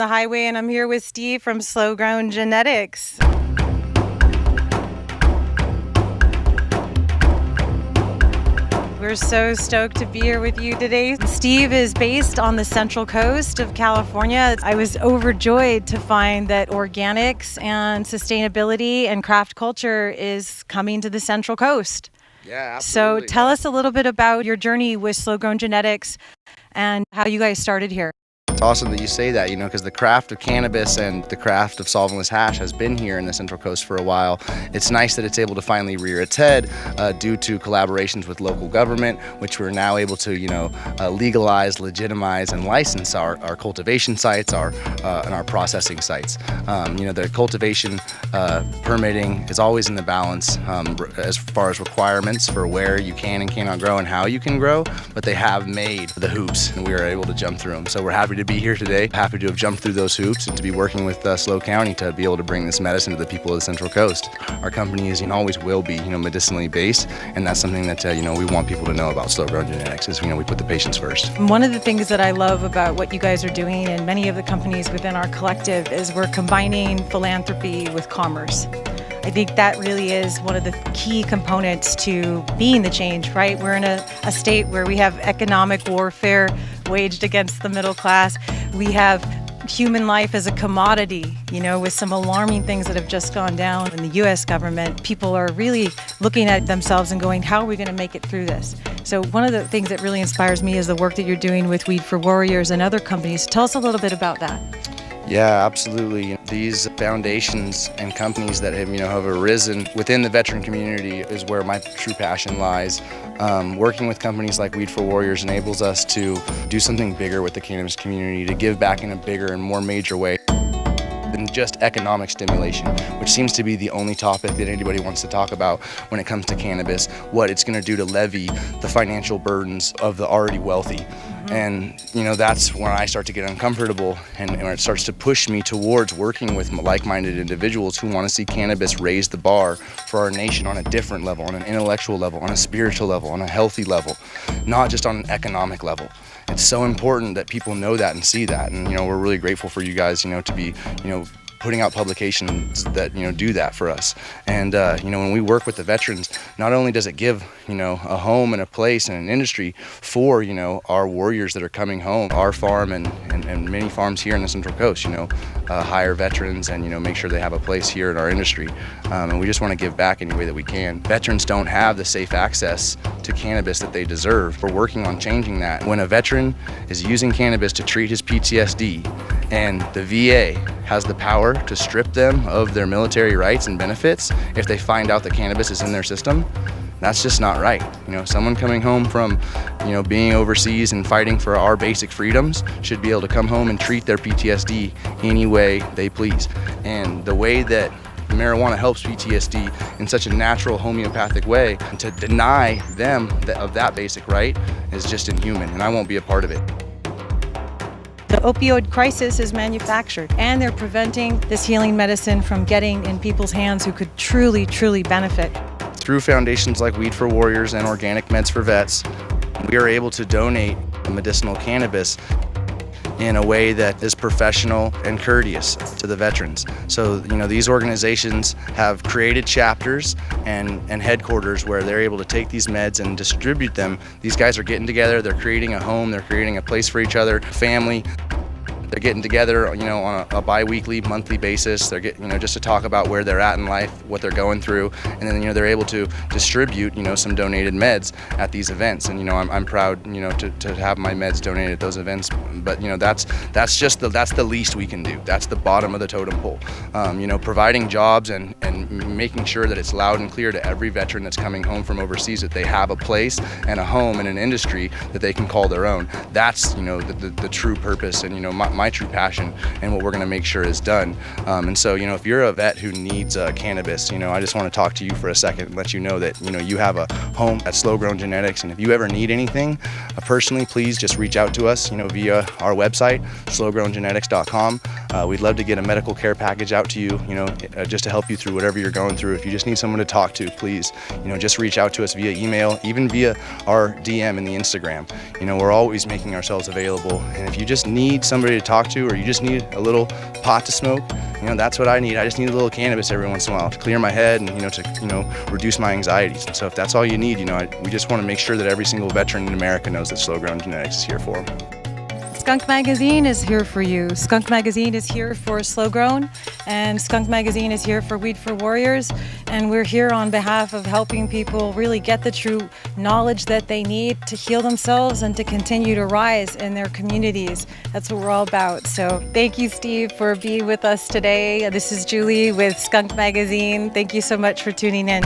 the highway, and I'm here with Steve from Slow Grown Genetics. We're so stoked to be here with you today. Steve is based on the Central Coast of California. I was overjoyed to find that organics and sustainability and craft culture is coming to the Central Coast. Yeah, absolutely. So tell us a little bit about your journey with Slow Grown Genetics and how you guys started here. It's awesome that you say that, because the craft of cannabis and the craft of solventless hash has been here in the Central Coast for a while. It's nice that it's able to finally rear its head due to collaborations with local government, which we're now able to, legalize, legitimize, and license our cultivation sites, and our processing sites. The cultivation permitting is always in the balance as far as requirements for where you can and cannot grow and how you can grow, but they have made the hoops and we are able to jump through them. So we're happy to be here today, happy to have jumped through those hoops and to be working with Slow County to be able to bring this medicine to the people of the Central Coast. Our company is and always will be, medicinally based, and that's something that we want people to know about Slow Grown Genetics is we put the patients first. One of the things that I love about what you guys are doing and many of the companies within our collective is we're combining philanthropy with commerce. I think that really is one of the key components to being the change, right? We're in a state where we have economic warfare waged against the middle class. We have human life as a commodity, with some alarming things that have just gone down in the U.S. government. People are really looking at themselves and going, how are we going to make it through this? So one of the things that really inspires me is the work that you're doing with Weed for Warriors and other companies. Tell us a little bit about that. Yeah, absolutely. These foundations and companies that have arisen within the veteran community is where my true passion lies. Working with companies like Weed for Warriors enables us to do something bigger with the cannabis community, to give back in a bigger and more major way than just economic stimulation, which seems to be the only topic that anybody wants to talk about when it comes to cannabis, what it's going to do to levy the financial burdens of the already wealthy. And that's when I start to get uncomfortable and it starts to push me towards working with like-minded individuals who want to see cannabis raise the bar for our nation on a different level, on an intellectual level, on a spiritual level, on a healthy level, not just on an economic level. It's so important that people know that and see that, and we're really grateful for you guys to be putting out publications that do that for us. And when we work with the veterans, not only does it give a home and a place and an industry for our warriors that are coming home, our farm and many farms here in the Central Coast, hire veterans and make sure they have a place here in our industry. And we just want to give back any way that we can. Veterans don't have the safe access to cannabis that they deserve. We're working on changing that. When a veteran is using cannabis to treat his PTSD and the VA has the power to strip them of their military rights and benefits if they find out that cannabis is in their system, that's just not right. Someone coming home from, being overseas and fighting for our basic freedoms should be able to come home and treat their PTSD any way they please. And the way that marijuana helps PTSD in such a natural homeopathic way, and to deny them of that basic right is just inhuman, and I won't be a part of it. The opioid crisis is manufactured, and they're preventing this healing medicine from getting in people's hands who could truly, truly benefit. Through foundations like Weed for Warriors and Organic Meds for Vets, we are able to donate medicinal cannabis in a way that is professional and courteous to the veterans. So, these organizations have created chapters and headquarters where they're able to take these meds and distribute them. These guys are getting together, they're creating a home, they're creating a place for each other, family. They're getting together, on a bi-weekly, monthly basis. They're getting, just to talk about where they're at in life, what they're going through, and then, they're able to distribute, some donated meds at these events. And, I'm proud, to have my meds donated at those events. But, that's the least we can do. That's the bottom of the totem pole. Providing jobs and making sure that it's loud and clear to every veteran that's coming home from overseas that they have a place and a home and an industry that they can call their own. That's, the true purpose and, my true passion and what we're going to make sure is done. And so, if you're a vet who needs cannabis, I just want to talk to you for a second and let you know that, you have a home at Slow Grown Genetics. And if you ever need anything personally, please just reach out to us, via our website, slowgrowngenetics.com. We'd love to get a medical care package out to you, just to help you through whatever you're going through. If you just need someone to talk to, please, just reach out to us via email, even via our DM in the Instagram. We're always making ourselves available. And if you just need somebody to talk to, or you just need a little pot to smoke, that's what I need. I just need a little cannabis every once in a while to clear my head and, to reduce my anxieties. And so if that's all you need, we just want to make sure that every single veteran in America knows that Slow Grown Genetics is here for them. SKUNK Magazine is here for you. SKUNK Magazine is here for Slow Grown, and SKUNK Magazine is here for Weed for Warriors. And we're here on behalf of helping people really get the true knowledge that they need to heal themselves and to continue to rise in their communities. That's what we're all about. So thank you, Steve, for being with us today. This is Julie with SKUNK Magazine. Thank you so much for tuning in.